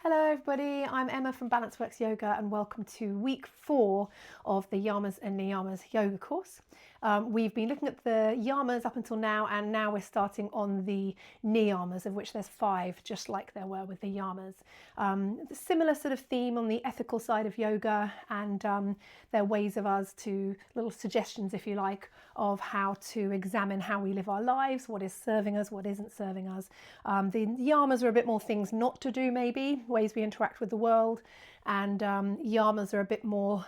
Hello everybody, I'm Emma from Balance Works Yoga and welcome to week 4 of the Yamas and Niyamas yoga course. We've been looking at the Yamas up until now, and now we're starting on the Niyamas, of which there's 5, just like there were with the Yamas. Similar sort of theme on the ethical side of yoga, and there are ways of us to, little suggestions if you like, of how to examine how we live our lives, what is serving us, what isn't serving us. The Yamas are a bit more things not to do, maybe, ways we interact with the world, and Yamas are a bit more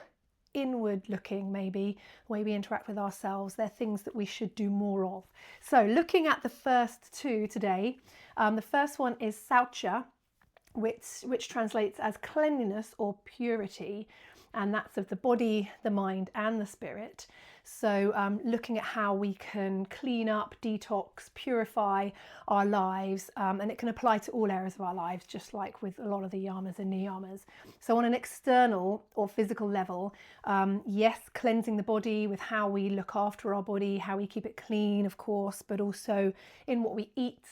inward looking, maybe, the way we interact with ourselves. They're things that we should do more of. So looking at the first 2 today, the first one is Saucha, which translates as cleanliness or purity, and that's of the body, the mind and the spirit. So looking at how we can clean up, detox, purify our lives, and it can apply to all areas of our lives, just like with a lot of the Yamas and Niyamas. So on an external or physical level, yes, cleansing the body with how we look after our body, how we keep it clean, of course, but also in what we eat,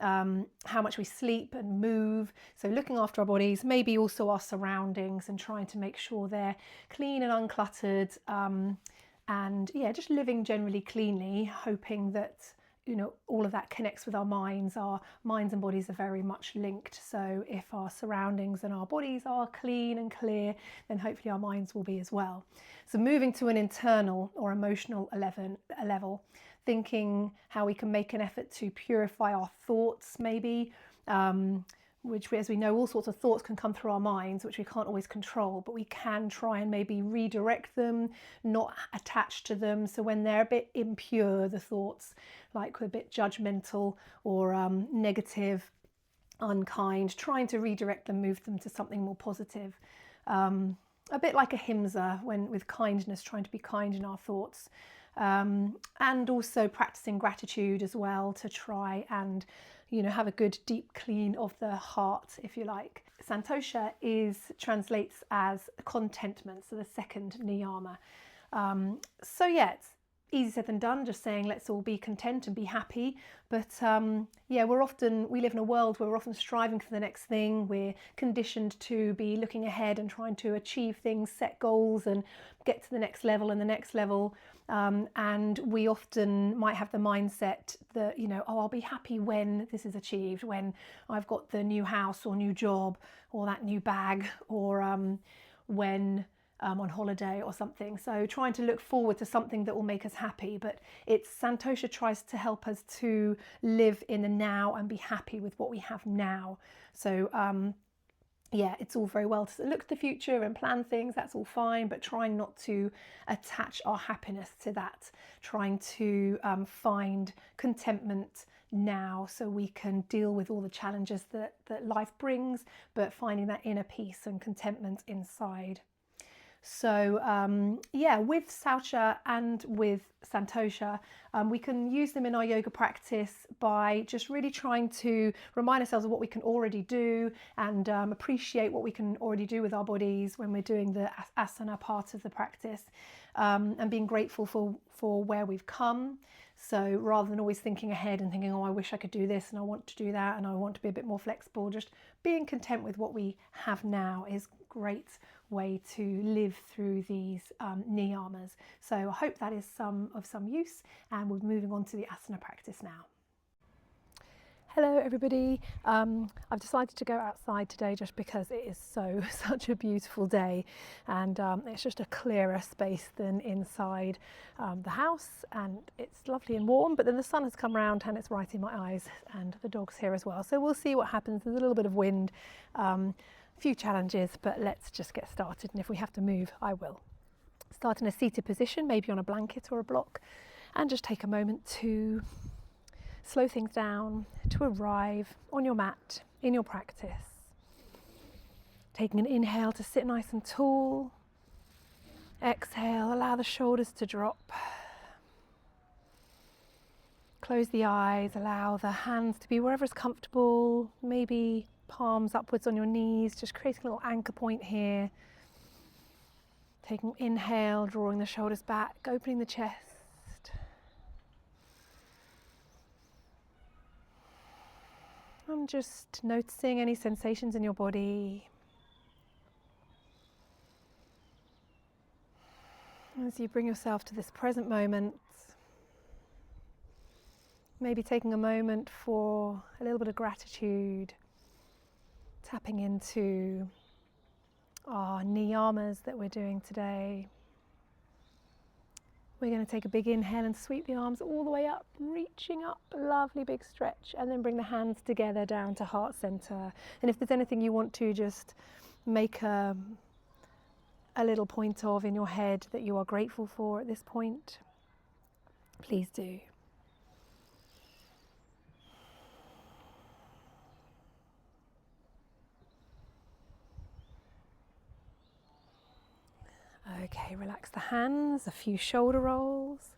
how much we sleep and move. So looking after our bodies, maybe also our surroundings, and trying to make sure they're clean and uncluttered, and yeah, just living generally cleanly, hoping that, you know, all of that connects with our minds. Our minds and bodies are very much linked. So if our surroundings and our bodies are clean and clear, then hopefully our minds will be as well. So moving to an internal or emotional level, thinking how we can make an effort to purify our thoughts, maybe, which, as we know, all sorts of thoughts can come through our minds, which we can't always control, but we can try and maybe redirect them, not attach to them. So when they're a bit impure, the thoughts, like a bit judgmental or negative, unkind, trying to redirect them, move them to something more positive. A bit like a himsa, when with kindness, trying to be kind in our thoughts. And also practicing gratitude as well, to try and, you know, have a good deep clean of the heart, if you like. Santosha translates as contentment, so the second niyama. So yeah, it's easy said than done, just saying let's all be content and be happy. But yeah, we live in a world where we're often striving for the next thing. We're conditioned to be looking ahead and trying to achieve things, set goals and get to the next level and the next level. And we often might have the mindset that, you know, oh, I'll be happy when this is achieved, when I've got the new house or new job or that new bag, or when on holiday or something. So trying to look forward to something that will make us happy. But Santosha tries to help us to live in the now and be happy with what we have now. So yeah, it's all very well to look to the future and plan things, that's all fine, but trying not to attach our happiness to that, trying to find contentment now so we can deal with all the challenges that life brings, but finding that inner peace and contentment inside. So yeah, with Saucha and with Santosha, we can use them in our yoga practice by just really trying to remind ourselves of what we can already do, and appreciate what we can already do with our bodies when we're doing the asana part of the practice, and being grateful for where we've come. So rather than always thinking ahead and thinking, oh, I wish I could do this and I want to do that and I want to be a bit more flexible, just being content with what we have now is a great way to live through these niyamas. So I hope that is of some use, and we're moving on to the asana practice now. Hello everybody. I've decided to go outside today just because it is such a beautiful day, and it's just a clearer space than inside the house, and it's lovely and warm, but then the sun has come round and it's right in my eyes, and the dog's here as well. So we'll see what happens. There's a little bit of wind, a few challenges, but let's just get started, and if we have to move, I will. Start in a seated position, maybe on a blanket or a block, and just take a moment to slow things down, to arrive on your mat in your practice. Taking an inhale to sit nice and tall. Exhale, allow the shoulders to drop. Close the eyes, allow the hands to be wherever is comfortable, maybe palms upwards on your knees, just creating a little anchor point here. Taking inhale, drawing the shoulders back, opening the chest. I'm just noticing any sensations in your body as you bring yourself to this present moment. Maybe taking a moment for a little bit of gratitude, tapping into our Niyamas that we're doing today. We're going to take a big inhale and sweep the arms all the way up, reaching up, lovely big stretch, and then bring the hands together down to heart center. And if there's anything you want to just make a little point of in your head that you are grateful for at this point, please do. Okay, relax the hands, a few shoulder rolls.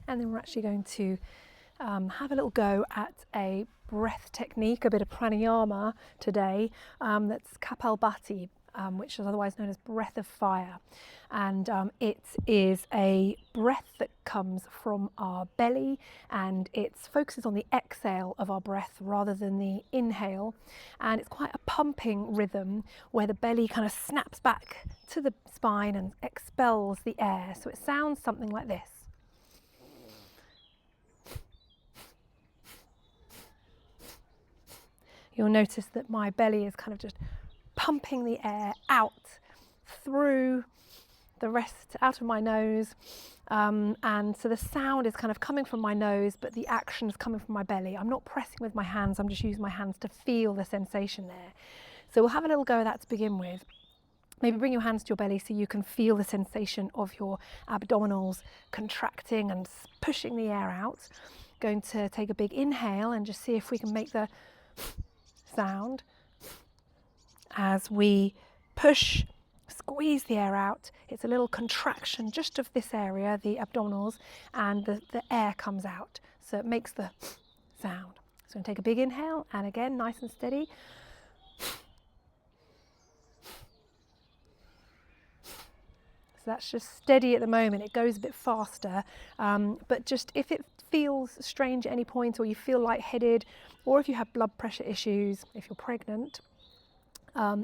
And then we're actually going to have a little go at a breath technique, a bit of pranayama today, that's Kapalbhati, which is otherwise known as breath of fire. And it is a breath that comes from our belly, and it focuses on the exhale of our breath rather than the inhale. And it's quite a pumping rhythm where the belly kind of snaps back to the spine and expels the air. So it sounds something like this. You'll notice that my belly is kind of just pumping the air out through the rest, out of my nose. And so the sound is kind of coming from my nose, but the action is coming from my belly. I'm not pressing with my hands, I'm just using my hands to feel the sensation there. So we'll have a little go at that to begin with. Maybe bring your hands to your belly so you can feel the sensation of your abdominals contracting and pushing the air out. Going to take a big inhale and just see if we can make the sound as we push, squeeze the air out. It's a little contraction just of this area, the abdominals, and the air comes out. So it makes the sound. So I'm going to take a big inhale, and again, nice and steady. So that's just steady at the moment. It goes a bit faster, but just if it feels strange at any point, or you feel lightheaded, or if you have blood pressure issues, if you're pregnant,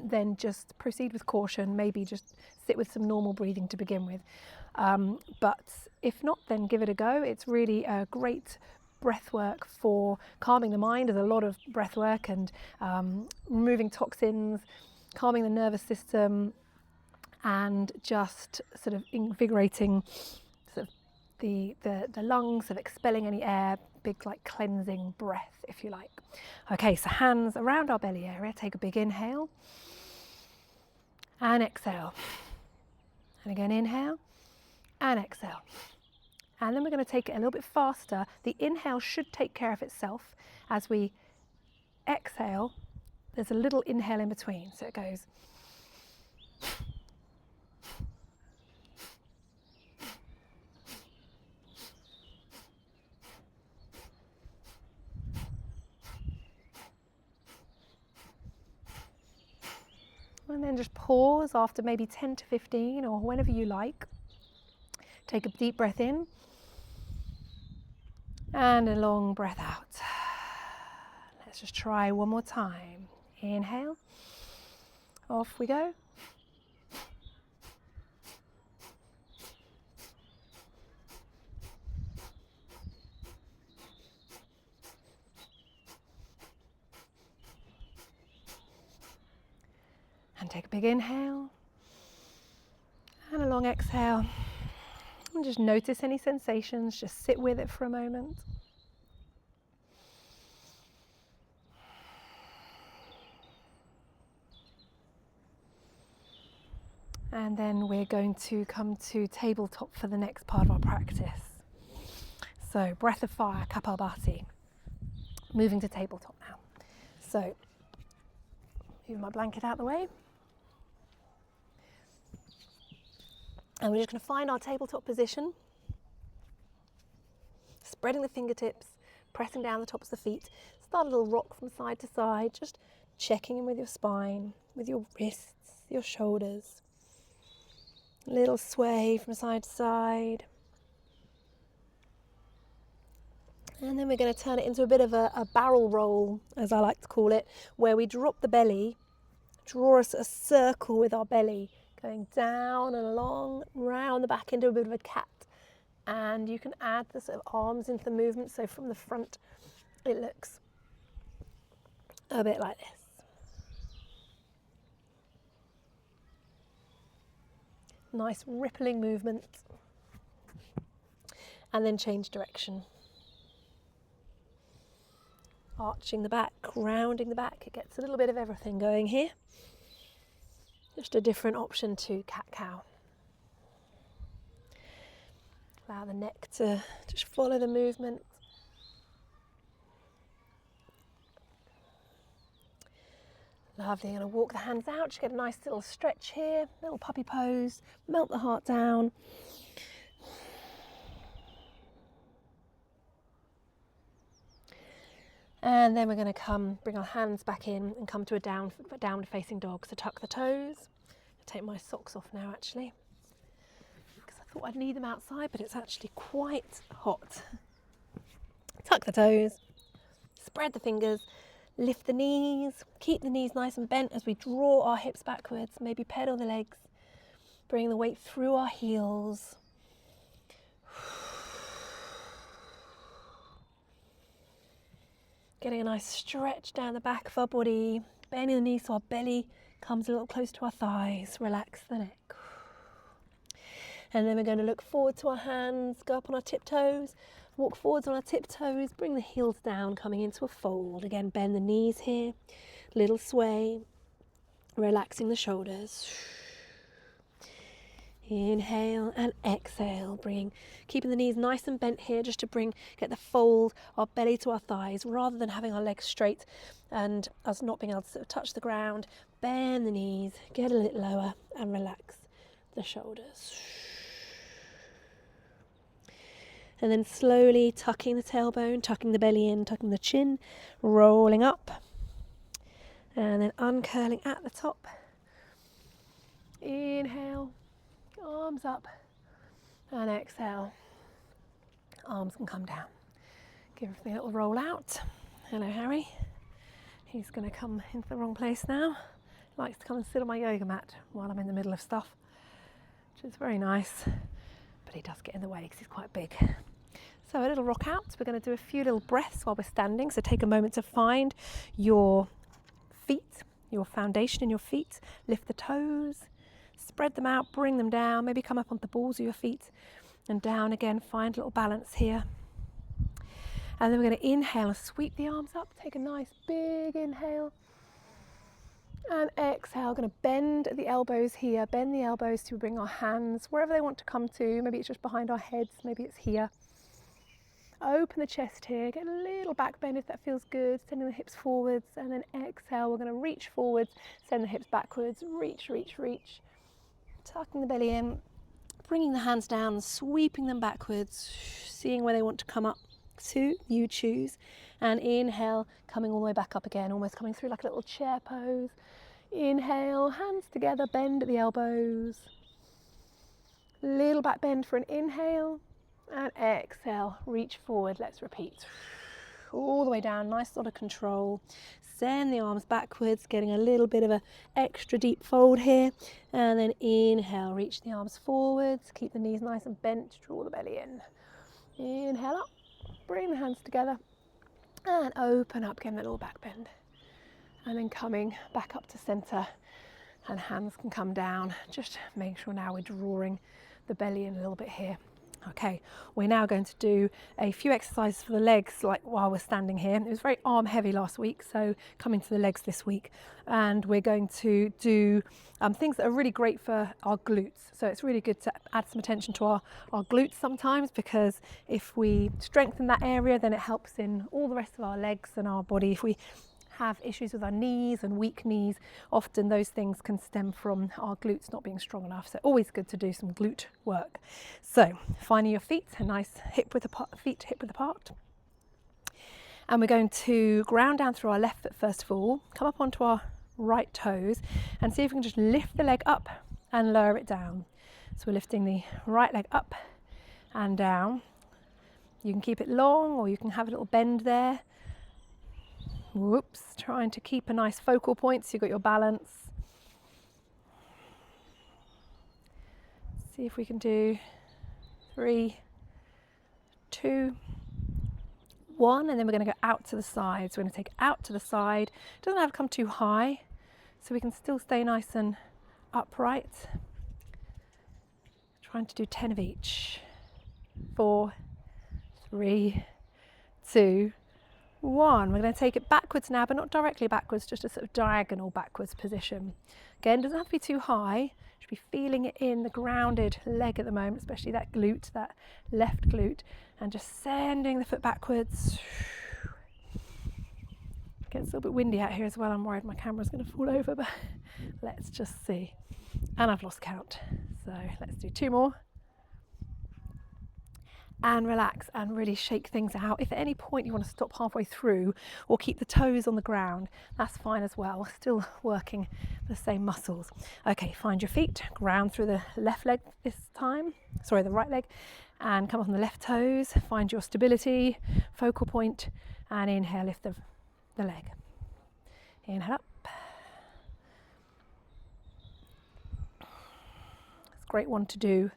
then just proceed with caution. Maybe just sit with some normal breathing to begin with. But if not, then give it a go. It's really a great breath work for calming the mind. There's a lot of breath work and removing toxins, calming the nervous system, and just sort of invigorating sort of the lungs, sort of expelling any air, big like cleansing breath, if you like. Okay, so hands around our belly area, take a big inhale and exhale. And again, inhale and exhale. And then we're going to take it a little bit faster. The inhale should take care of itself. As we exhale, there's a little inhale in between. So it goes. And then just pause after maybe 10 to 15 or whenever you like. Take a deep breath in and a long breath out. Let's just try one more time. Inhale. Off we go. And take a big inhale and a long exhale. And just notice any sensations, just sit with it for a moment. And then we're going to come to tabletop for the next part of our practice. So breath of fire, Kapalbhati. Moving to tabletop now. So move my blanket out of the way. And we're just going to find our tabletop position, spreading the fingertips, pressing down the tops of the feet. Start a little rock from side to side, just checking in with your spine, with your wrists, your shoulders. A little sway from side to side. And then we're going to turn it into a bit of a barrel roll, as I like to call it, where we drop the belly, draw a circle with our belly, going down and along, round the back into a bit of a cat. And you can add the sort of arms into the movement, so from the front it looks a bit like this. Nice rippling movement. And then change direction. Arching the back, rounding the back. It gets a little bit of everything going here. Just a different option to cat-cow. Allow the neck to just follow the movement. Lovely. You're going to walk the hands out. Just get a nice little stretch here. Little puppy pose. Melt the heart down. And then we're going to bring our hands back in and come to a downward facing dog. So tuck the toes. I'll take my socks off now actually, because I thought I'd need them outside, but it's actually quite hot. Tuck the toes, spread the fingers, lift the knees, keep the knees nice and bent as we draw our hips backwards, maybe pedal the legs, bring the weight through our heels. Getting a nice stretch down the back of our body, bending the knees so our belly comes a little close to our thighs. Relax the neck. And then we're going to look forward to our hands, go up on our tiptoes, walk forwards on our tiptoes, bring the heels down, coming into a fold. Again, bend the knees here, little sway, relaxing the shoulders. Inhale and exhale, keeping the knees nice and bent here just to get the fold, our belly to our thighs, rather than having our legs straight and us not being able to sort of touch the ground. Bend the knees, get a little lower and relax the shoulders. And then slowly tucking the tailbone, tucking the belly in, tucking the chin, rolling up, and then uncurling at the top. Inhale. Arms up, and exhale. Arms can come down. Give everything a little roll out. Hello, Harry. He's going to come into the wrong place now. Likes to come and sit on my yoga mat while I'm in the middle of stuff, which is very nice, but he does get in the way because he's quite big. So a little rock out. We're going to do a few little breaths while we're standing. So take a moment to find your feet, your foundation in your feet. Lift the toes. Spread them out, bring them down, maybe come up onto the balls of your feet and down again. Find a little balance here. And then we're going to inhale and sweep the arms up. Take a nice big inhale. And exhale. We're going to bend the elbows here. Bend the elbows to bring our hands wherever they want to come to. Maybe it's just behind our heads. Maybe it's here. Open the chest here. Get a little back bend if that feels good. Sending the hips forwards. And then exhale. We're going to reach forwards. Send the hips backwards. Reach, reach, reach. Tucking the belly in, bringing the hands down, sweeping them backwards, seeing where they want to come up to, you choose. And inhale, coming all the way back up again, almost coming through like a little chair pose. Inhale, hands together, bend at the elbows. Little back bend for an inhale, and exhale, reach forward. Let's repeat. All the way down, nice lot of control. Send the arms backwards, getting a little bit of an extra deep fold here. And then inhale, reach the arms forwards, keep the knees nice and bent, draw the belly in. Inhale up, bring the hands together and open up, getting a little back bend. And then coming back up to center, and hands can come down. Just make sure now we're drawing the belly in a little bit here. Okay, we're now going to do a few exercises for the legs, like while we're standing here. It was very arm heavy last week, so coming to the legs this week. And we're going to do things that are really great for our glutes. So it's really good to add some attention to our glutes sometimes, because if we strengthen that area, then it helps in all the rest of our legs and our body. If we have issues with our knees and weak knees, often those things can stem from our glutes not being strong enough. So always good to do some glute work. So finding your feet, a nice feet hip width apart. And we're going to ground down through our left foot first of all, come up onto our right toes and see if we can just lift the leg up and lower it down. So we're lifting the right leg up and down. You can keep it long or you can have a little bend there. Whoops, trying to keep a nice focal point so you've got your balance. See if we can do 3, 2, 1, and then we're going to go out to the side. So we're going to take it out to the side. It doesn't have to come too high, so we can still stay nice and upright. Trying to do 10 of each. 4, 3, 2, 1. We're going to take it backwards now, but not directly backwards, just a sort of diagonal backwards position. Again, doesn't have to be too high. Should be feeling it in the grounded leg at the moment, especially that glute, that left glute, and just sending the foot backwards. Gets a little bit windy out here as well. I'm worried my camera's going to fall over, but let's just see. And I've lost count. So let's do 2 more. And relax and really shake things out. If at any point you want to stop halfway through or keep the toes on the ground, that's fine as well. Still working the same muscles. Okay, find your feet, ground through the left leg this time, sorry, the right leg, and come up on the left toes. Find your stability, focal point, and inhale, lift the leg. Inhale up. It's a great one to do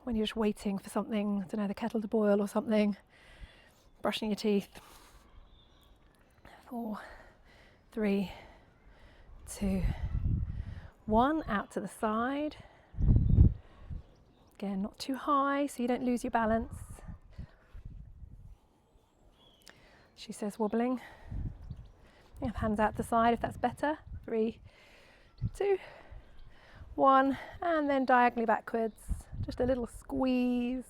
when you're just waiting for something, I don't know, the kettle to boil or something, brushing your teeth. 4, 3, 2, 1, out to the side. Again, not too high so you don't lose your balance. She says wobbling. Yeah, hands out the side if that's better. 3, 2, 1, and then diagonally backwards. Just a little squeeze.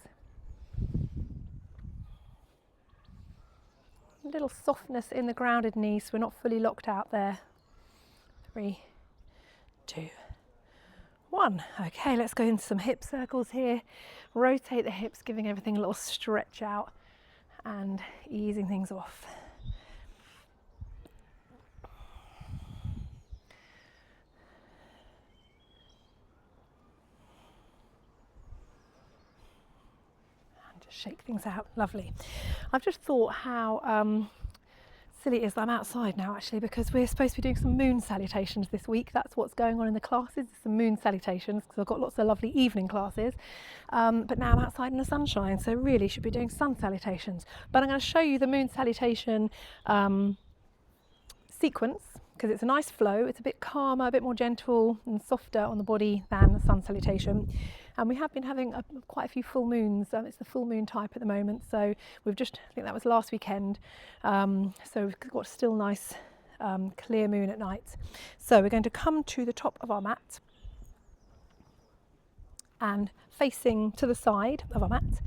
A little softness in the grounded knees so we're not fully locked out there. 3, 2, 1. Okay, let's go into some hip circles here. Rotate the hips, giving everything a little stretch out and easing things off. Shake things out. Lovely. I've just thought how silly it is that I'm outside now actually, because we're supposed to be doing some moon salutations this week. That's what's going on in the classes, some moon salutations, because I've got lots of lovely evening classes, but now I'm outside in the sunshine, so really should be doing sun salutations. But I'm going to show you the moon salutation sequence, because it's a nice flow. It's a bit calmer, a bit more gentle and softer on the body than the sun salutation. And we have been having quite a few full moons. It's the full moon type at the moment. So we've just, I think that was last weekend. So we've got still nice clear moon at night. So we're going to come to the top of our mat and facing to the side of our mat.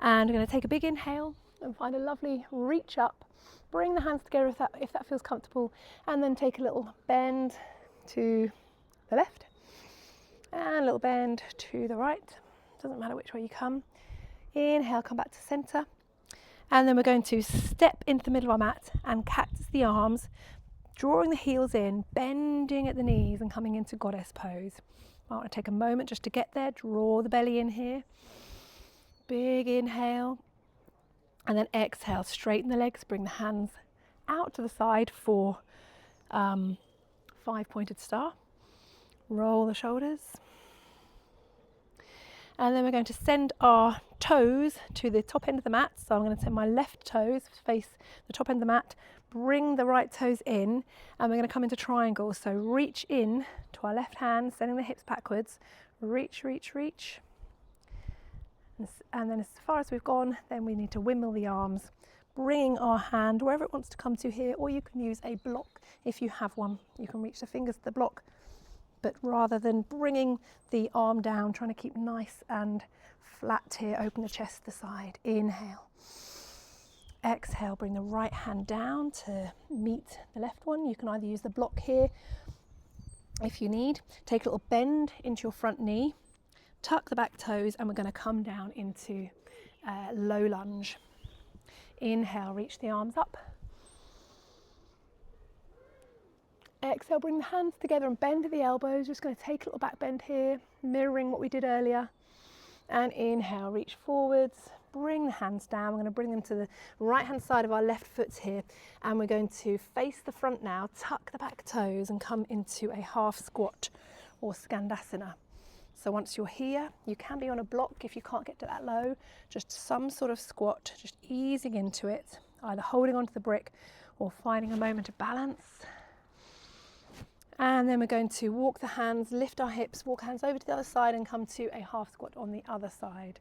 And we're going to take a big inhale and find a lovely reach up. Bring the hands together if that feels comfortable. And then take a little bend to the left. And a little bend to the right, doesn't matter which way you come. Inhale, come back to center. And then we're going to step into the middle of our mat and cactus the arms, drawing the heels in, bending at the knees and coming into goddess pose. I want to take a moment just to get there, draw the belly in here. Big inhale. And then exhale, straighten the legs, bring the hands out to the side for 5-pointed star. Roll the shoulders. And then we're going to send our toes to the top end of the mat. So I'm going to send my left toes face the top end of the mat, bring the right toes in, and we're going to come into triangle. So reach in to our left hand, sending the hips backwards. Reach, reach, reach. And then as far as we've gone, then we need to wimble the arms, bringing our hand wherever it wants to come to here, or you can use a block if you have one. You can reach the fingers to the block. But rather than bringing the arm down, trying to keep nice and flat here, open the chest to the side. Inhale. Exhale, bring the right hand down to meet the left one. You can either use the block here if you need. Take a little bend into your front knee, tuck the back toes, and we're going to come down into low lunge. Inhale, reach the arms up. Exhale, bring the hands together and bend at the elbows. Just going to take a little back bend here, mirroring what we did earlier. And inhale, reach forwards, bring the hands down. We're going to bring them to the right hand side of our left foot here, and we're going to face the front now, tuck the back toes and come into a half squat or skandasana. So once you're here, you can be on a block if you can't get to that low, just some sort of squat, just easing into it, either holding onto the brick or finding a moment of balance. And then we're going to walk the hands, lift our hips, walk hands over to the other side and come to a half squat on the other side.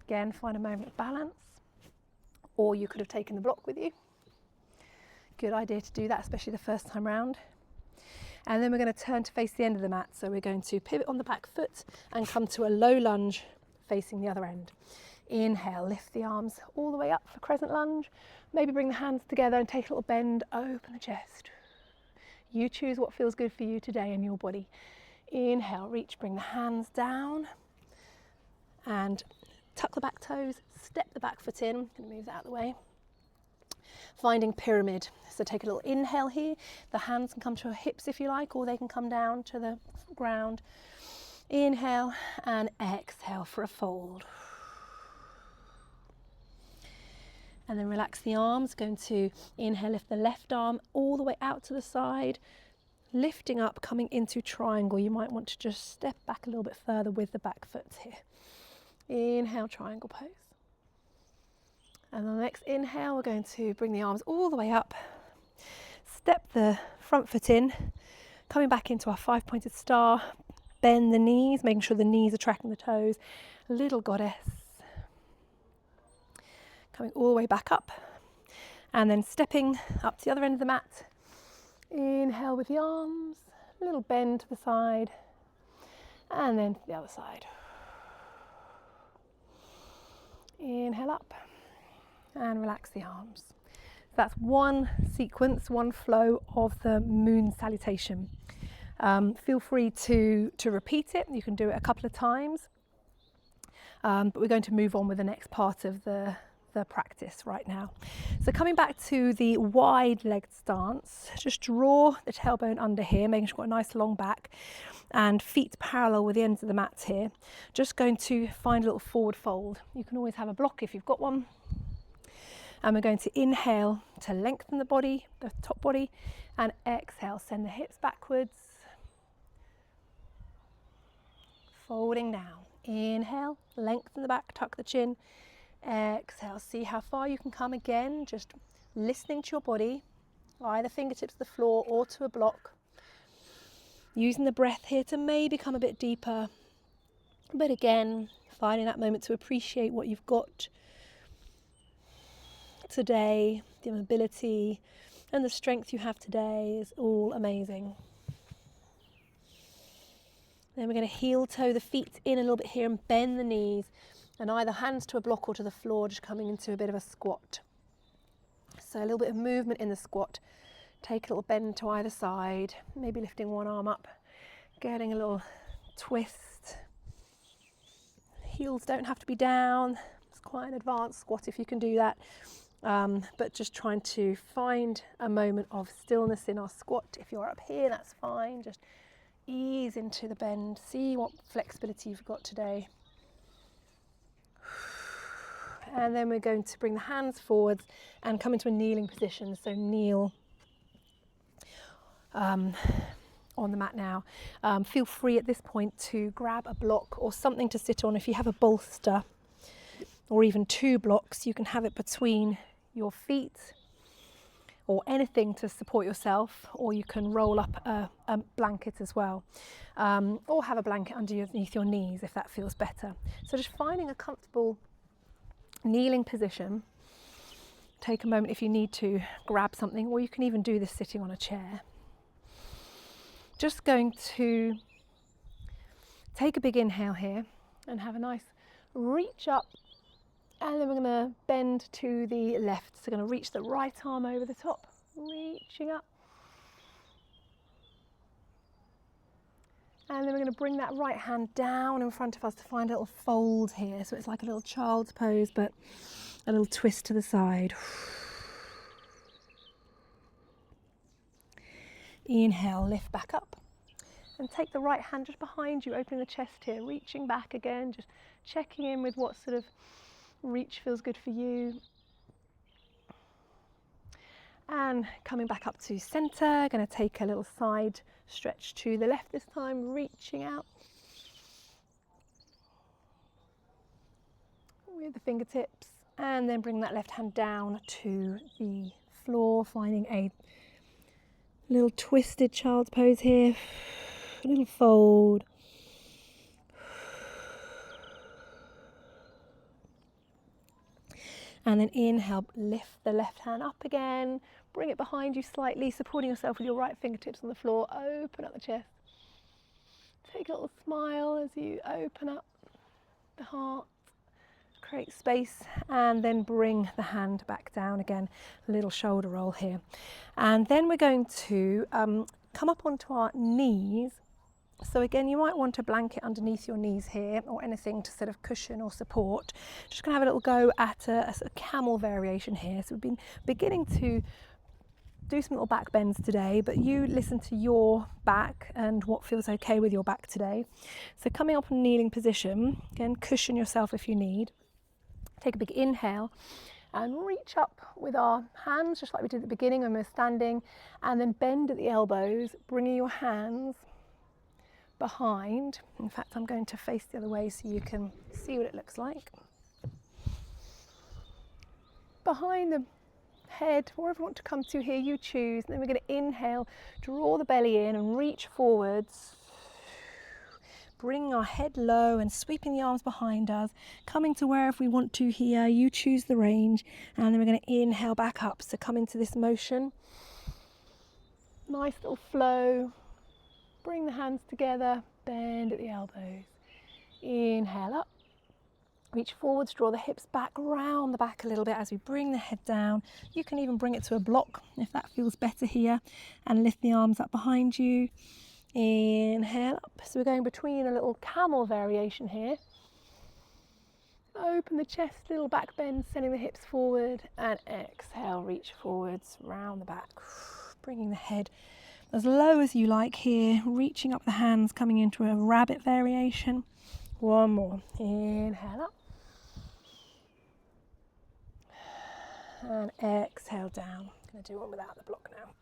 Again, find a moment of balance, or you could have taken the block with you. Good idea to do that, especially the first time round. And then we're going to turn to face the end of the mat. So we're going to pivot on the back foot and come to a low lunge facing the other end. Inhale, lift the arms all the way up for crescent lunge. Maybe bring the hands together and take a little bend, open the chest. You choose what feels good for you today in your body. Inhale, reach, bring the hands down and tuck the back toes, step the back foot in. I'm going to move that out of the way. Finding pyramid. So take a little inhale here. The hands can come to your hips if you like, or they can come down to the ground. Inhale and exhale for a fold. And then relax the arms. Going to inhale, lift the left arm all the way out to the side. Lifting up, coming into triangle. You might want to just step back a little bit further with the back foot here. Inhale, triangle pose. And on the next inhale, we're going to bring the arms all the way up. Step the front foot in, coming back into our 5-pointed star. Bend the knees, making sure the knees are tracking the toes. Little goddess. Coming all the way back up. And then stepping up to the other end of the mat. Inhale with the arms, a little bend to the side. And then to the other side. Inhale up. And relax the arms. So that's one sequence, one flow of the moon salutation. Feel free to repeat it. You can do it a couple of times. But we're going to move on with the next part of the practice right now. So coming back to the wide-legged stance, just draw the tailbone under here, making sure you've got a nice long back and feet parallel with the ends of the mat here. Just going to find a little forward fold. You can always have a block if you've got one. And we're going to inhale to lengthen the body, the top body, and exhale, send the hips backwards. Folding down. Inhale, lengthen the back, tuck the chin. Exhale, see how far you can come again, just listening to your body, either fingertips to the floor or to a block. Using the breath here to maybe come a bit deeper. But again, finding that moment to appreciate what you've got today, the mobility and the strength you have today is all amazing. Then we're going to heel toe the feet in a little bit here and bend the knees and either hands to a block or to the floor, just coming into a bit of a squat. So a little bit of movement in the squat. Take a little bend to either side, maybe lifting one arm up, getting a little twist. Heels don't have to be down. It's quite an advanced squat if you can do that. But just trying to find a moment of stillness in our squat. If you're up here, that's fine. Just ease into the bend. See what flexibility you've got today. And then we're going to bring the hands forwards and come into a kneeling position. So kneel on the mat now. Feel free at this point to grab a block or something to sit on. If you have a bolster or even two blocks, you can have it between your feet or anything to support yourself, or you can roll up a blanket as well, or have a blanket underneath your knees if that feels better. So just finding a comfortable kneeling position. Take a moment if you need to grab something, or you can even do this sitting on a chair. Just going to take a big inhale here and have a nice reach up. And then we're going to bend to the left. So we're going to reach the right arm over the top, reaching up. And then we're going to bring that right hand down in front of us to find a little fold here. So it's like a little child's pose, but a little twist to the side. Inhale, lift back up. And take the right hand just behind you, opening the chest here, reaching back again, just checking in with what sort of reach feels good for you. And coming back up to center, going to take a little side stretch to the left this time, reaching out with the fingertips, and then bring that left hand down to the floor, finding a little twisted child's pose here, a little fold. And then inhale, lift the left hand up again, bring it behind you slightly, supporting yourself with your right fingertips on the floor, open up the chest. Take a little smile as you open up the heart, create space, and then bring the hand back down again, a little shoulder roll here. And then we're going to come up onto our knees. So again, you might want a blanket underneath your knees here, or anything to sort of cushion or support. Just going to have a little go at a sort of camel variation here. So we've been beginning to do some little back bends today, but you listen to your back and what feels okay with your back today. So coming up in kneeling position, again, cushion yourself if you need. Take a big inhale and reach up with our hands, just like we did at the beginning when we were standing, and then bend at the elbows, bringing your hands behind. In fact, I'm going to face the other way so you can see what it looks like. Behind the head, wherever you want to come to here, you choose. And then we're going to inhale, draw the belly in and reach forwards, bringing our head low and sweeping the arms behind us, coming to wherever we want to here, you choose the range. And then we're going to inhale back up, so come into this motion, nice little flow. Bring the hands together, bend at the elbows, inhale up, reach forwards, draw the hips back, round the back a little bit as we bring the head down. You can even bring it to a block if that feels better here, and lift the arms up behind you. Inhale up, so we're going between a little camel variation here. Open the chest, little back bend, sending the hips forward, and exhale, reach forwards, round the back, bringing the head as low as you like here, reaching up the hands, coming into a rabbit variation. One more. Inhale up. And exhale down. I'm going to do one without the block now.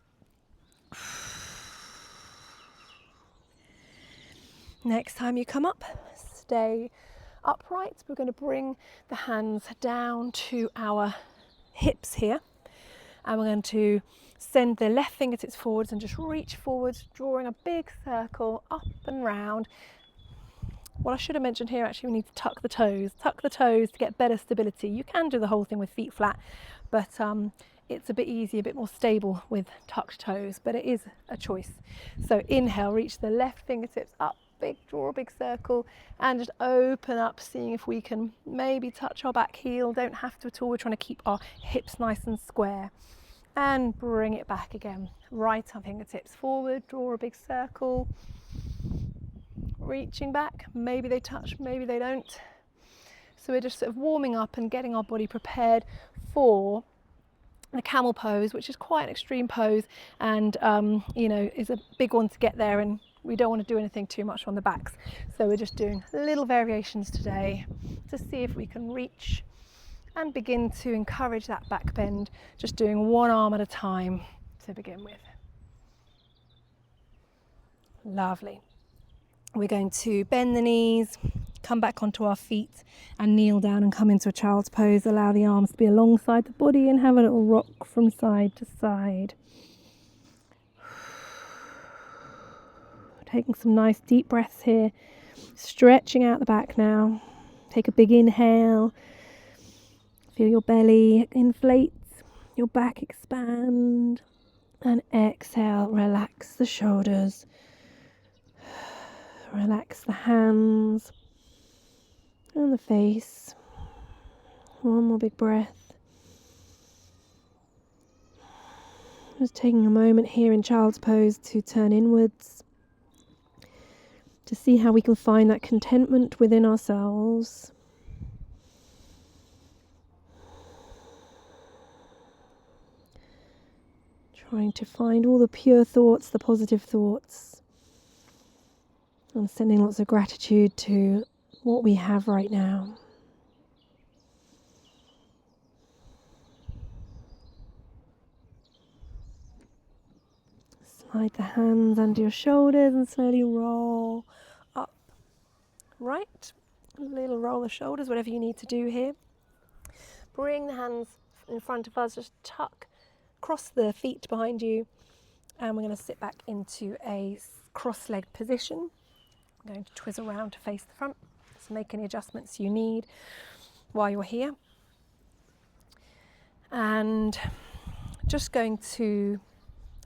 Next time you come up, stay upright. We're going to bring the hands down to our hips here. And we're going to send the left fingertips forwards and just reach forwards, drawing a big circle up and round. What I should have mentioned here, actually, we need to tuck the toes to get better stability. You can do the whole thing with feet flat, but it's a bit easier, a bit more stable with tucked toes, but it is a choice. So inhale, reach the left fingertips up, draw a big circle, and just open up, seeing if we can maybe touch our back heel. Don't have to at all. We're trying to keep our hips nice and square. And bring it back again. Right arm fingertips forward, draw a big circle. Reaching back, maybe they touch, maybe they don't. So we're just sort of warming up and getting our body prepared for the camel pose, which is quite an extreme pose, and is a big one to get there, and we don't want to do anything too much on the backs. So we're just doing little variations today to see if we can reach and begin to encourage that back bend, just doing one arm at a time to begin with. Lovely. We're going to bend the knees, come back onto our feet and kneel down and come into a child's pose. Allow the arms to be alongside the body and have a little rock from side to side. Taking some nice deep breaths here, stretching out the back now. Take a big inhale. Feel your belly inflate, your back expand, and exhale, relax the shoulders, relax the hands and the face. One more big breath. Just taking a moment here in child's pose to turn inwards, to see how we can find that contentment within ourselves. Trying to find all the pure thoughts, the positive thoughts, and sending lots of gratitude to what we have right now. Slide the hands under your shoulders and slowly roll up. Right. A little roll the shoulders, whatever you need to do here. Bring the hands in front of us, just tuck, cross the feet behind you, and we're going to sit back into a cross-legged position. I'm going to twist around to face the front, so make any adjustments you need while you're here. And just going to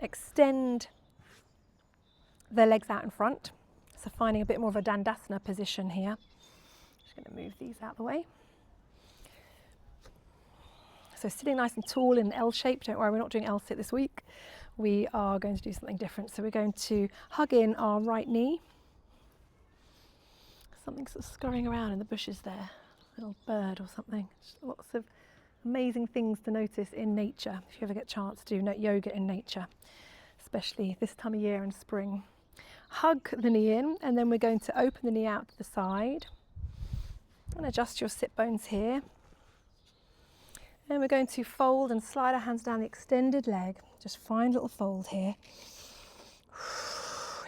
extend the legs out in front, so finding a bit more of a Dandasana position here. Just going to move these out of the way. So sitting nice and tall in an L shape. Don't worry, we're not doing L sit this week. We are going to do something different. So we're going to hug in our right knee. Something sort of scurrying around in the bushes there. A little bird or something. Just lots of amazing things to notice in nature. If you ever get a chance to do yoga in nature, especially this time of year in spring. Hug the knee in, and then we're going to open the knee out to the side and adjust your sit bones here. And we're going to fold and slide our hands down the extended leg. Just find a little fold here.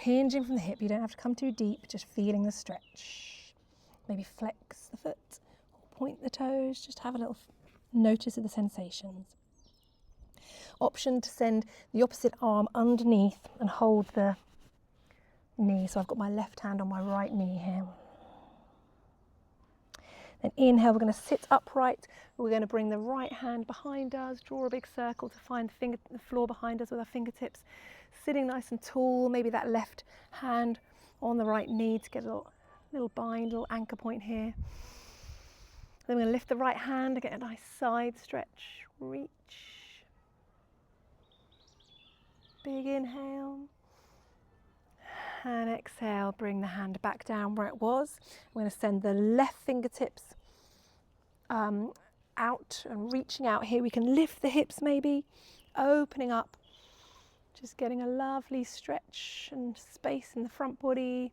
Hinging from the hip. You don't have to come too deep, just feeling the stretch. Maybe flex the foot or point the toes. Just have a little notice of the sensations. Option to send the opposite arm underneath and hold the knee. So I've got my left hand on my right knee here. Then inhale, we're going to sit upright. We're going to bring the right hand behind us, draw a big circle to find the floor behind us with our fingertips. Sitting nice and tall, maybe that left hand on the right knee to get a little bind, little anchor point here. Then we're going to lift the right hand and get a nice side stretch, reach. Big inhale. And exhale, bring the hand back down where it was. We're going to send the left fingertips out and reaching out here. We can lift the hips maybe, opening up, just getting a lovely stretch and space in the front body.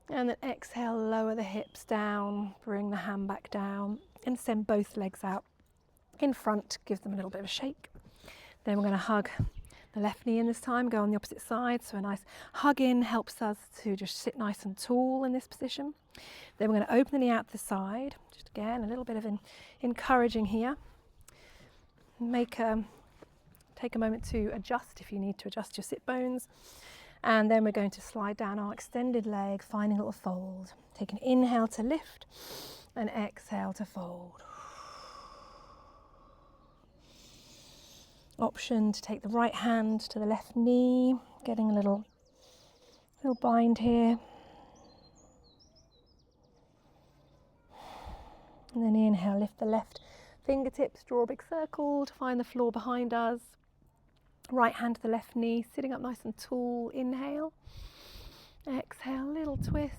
And then exhale, lower the hips down, bring the hand back down and send both legs out in front, give them a little bit of a shake. Then we're going to hug the left knee in this time, go on the opposite side. So a nice hug in helps us to just sit nice and tall in this position. Then we're going to open the knee out to the side. Just again, a little bit of encouraging here. Take a moment to adjust if you need to adjust your sit bones. And then we're going to slide down our extended leg, finding a little fold. Take an inhale to lift and exhale to fold. Option to take the right hand to the left knee, getting a little bind here. And then inhale, lift the left fingertips, draw a big circle to find the floor behind us. Right hand to the left knee, sitting up nice and tall. Inhale. Exhale, little twist.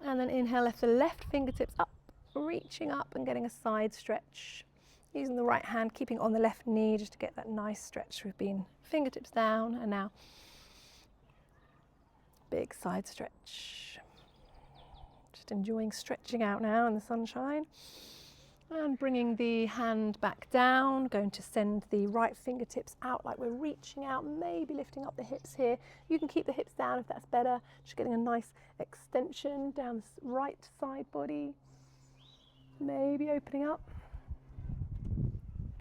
And then inhale, lift the left fingertips up, reaching up and getting a side stretch. Using the right hand, keeping on the left knee just to get that nice stretch. We've been fingertips down and now big side stretch. Just enjoying stretching out now in the sunshine. And bringing the hand back down, going to send the right fingertips out like we're reaching out, maybe lifting up the hips here. You can keep the hips down if that's better. Just getting a nice extension down the right side body. Maybe opening up.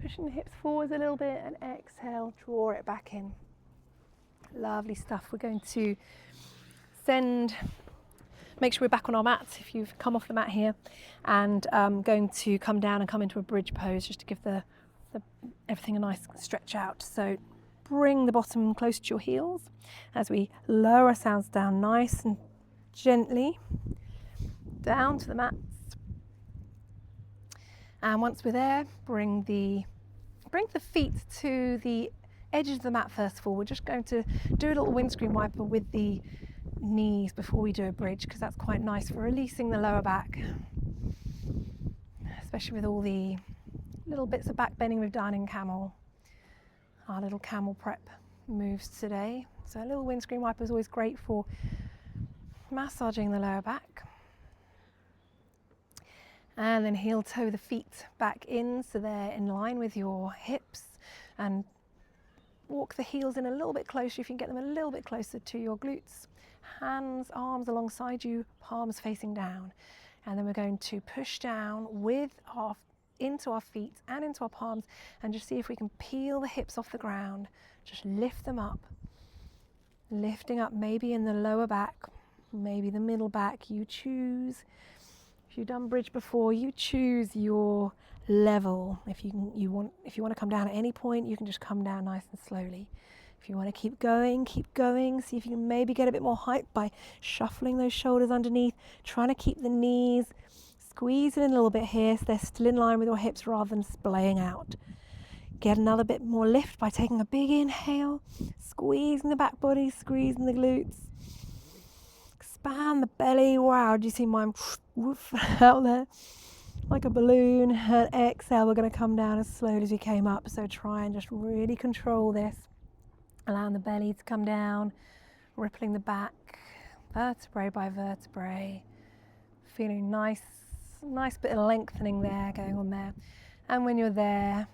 Pushing the hips forwards a little bit and exhale, draw it back in. Lovely stuff. We're going to make sure we're back on our mats if you've come off the mat here, and going to come down and come into a bridge pose just to give everything a nice stretch out. So bring the bottom close to your heels as we lower ourselves down nice and gently down to the mats. And once we're there, bring the feet to the edges of the mat first of all. We're just going to do a little windscreen wiper with the knees before we do a bridge, because that's quite nice for releasing the lower back, especially with all the little bits of back bending we've done in camel, our little camel prep moves today. So a little windscreen wiper is always great for massaging the lower back. And then heel toe the feet back in so they're in line with your hips, and walk the heels in a little bit closer if you can get them a little bit closer to your glutes. Hands, arms alongside you, palms facing down. And then we're going to push down into our feet and into our palms, and just see if we can peel the hips off the ground. Just lift them up. Lifting up maybe in the lower back, maybe the middle back. You choose. If you've done bridge before, you choose your level. If you want to come down at any point, you can just come down nice and slowly. If you want to keep going, keep going. See if you can maybe get a bit more height by shuffling those shoulders underneath, trying to keep the knees squeezing in a little bit here so they're still in line with your hips rather than splaying out. Get another bit more lift by taking a big inhale, squeezing the back body, squeezing the glutes. Expand the belly. Wow, do you see mine out there? Like a balloon. And exhale, we're going to come down as slowly as we came up. So try and just really control this. Allowing the belly to come down, rippling the back, vertebrae by vertebrae. Feeling nice bit of lengthening there going on there. And when you're there,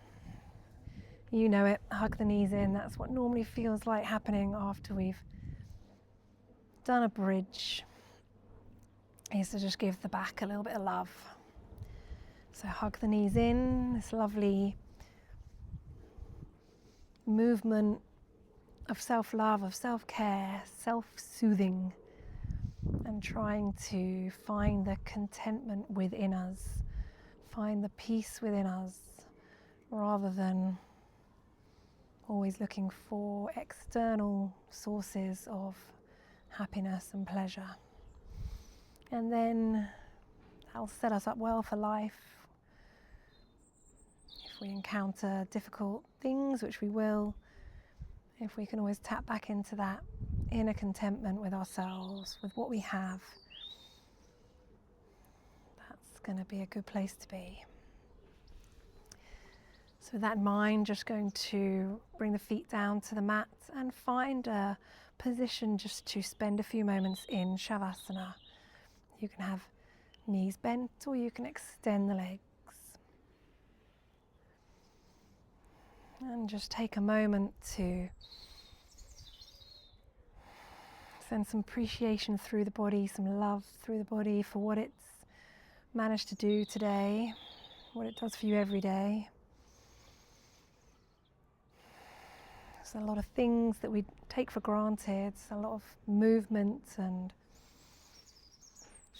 you know it, hug the knees in. That's what normally feels like happening after we've done a bridge, is to just give the back a little bit of love. So hug the knees in, this lovely movement of self-love, of self-care, self-soothing, and trying to find the contentment within us, find the peace within us, rather than always looking for external sources of happiness and pleasure. And then that'll set us up well for life. If we encounter difficult things, which we will, if we can always tap back into that inner contentment with ourselves, with what we have, that's going to be a good place to be. So with that in mind, just going to bring the feet down to the mat and find a position just to spend a few moments in Shavasana. You can have knees bent or you can extend the legs. And just take a moment to send some appreciation through the body, some love through the body for what it's managed to do today, what it does for you every day. There's a lot of things that we take for granted, a lot of movement and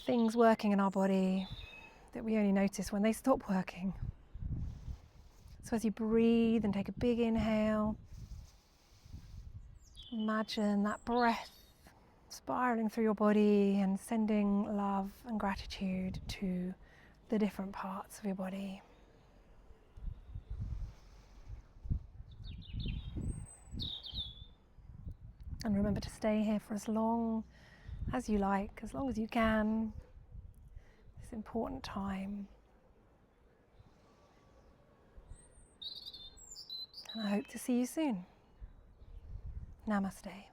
things working in our body that we only notice when they stop working. So as you breathe and take a big inhale, imagine that breath spiraling through your body and sending love and gratitude to the different parts of your body. And remember to stay here for as long as you like, as long as you can, this important time. And I hope to see you soon. Namaste.